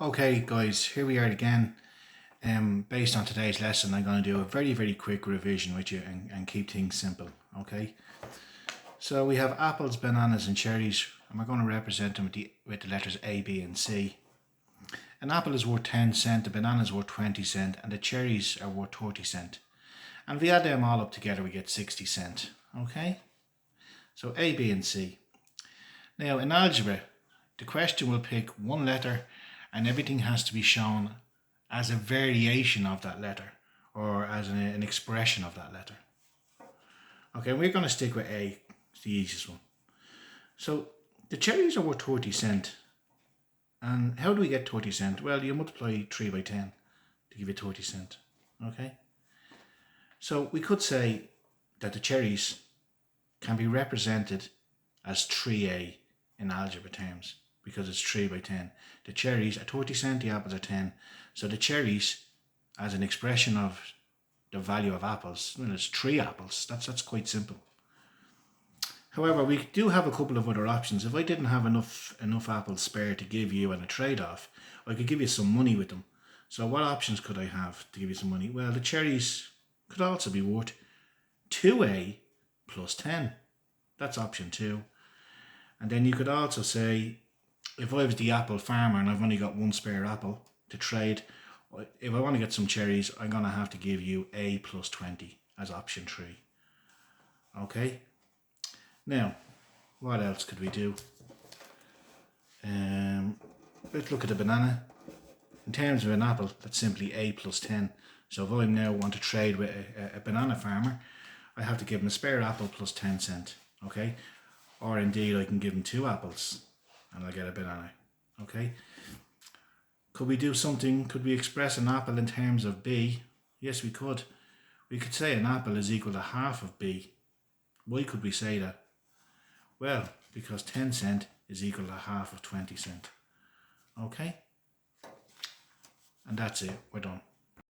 Okay guys, here we are again. Based on today's lesson, I'm going to do a very quick revision with you and keep things simple. Okay, so we have apples, bananas and cherries, and we're going to represent them with the letters A, B and C. An apple is worth 10 cents, the banana is worth 20 cents and the cherries are worth 30 cents. And if we add them all up together we get 60 cents. Okay, so A, B and C. Now in algebra the question will pick one letter and everything has to be shown as a variation of that letter or as an expression of that letter. Okay, we're going to stick with A, it's the easiest one. So the cherries are worth 30 cents. And how do we get 30 cents? Well, you multiply 3 by 10 to give you 30 cents. Okay, so we could say that the cherries can be represented as 3A in algebra terms, because it's 3 by 10. The cherries are 30 cents, the apples are 10. So the cherries, as an expression of the value of apples, well, it's 3 apples. That's quite simple. However, we do have a couple of other options. If I didn't have enough apples spare to give you in a trade-off, I could give you some money with them. So what options could I have to give you some money? Well, the cherries could also be worth 2A plus 10. That's option 2. And then you could also say, if I was the apple farmer and I've only got one spare apple to trade, if I want to get some cherries, I'm going to have to give you A plus 20 as option 3. Okay. Now, what else could we do? Let's look at the banana. In terms of an apple, that's simply A plus 10. So if I now want to trade with a banana farmer, I have to give him a spare apple plus 10 cents. Okay. Or indeed I can give him 2 apples and I'll get a banana. Okay. Could we do something? Could we express an apple in terms of B? Yes, we could. We could say an apple is equal to half of B. Why could we say that? Well, because 10 cents is equal to half of 20 cents. Okay? And that's it. We're done.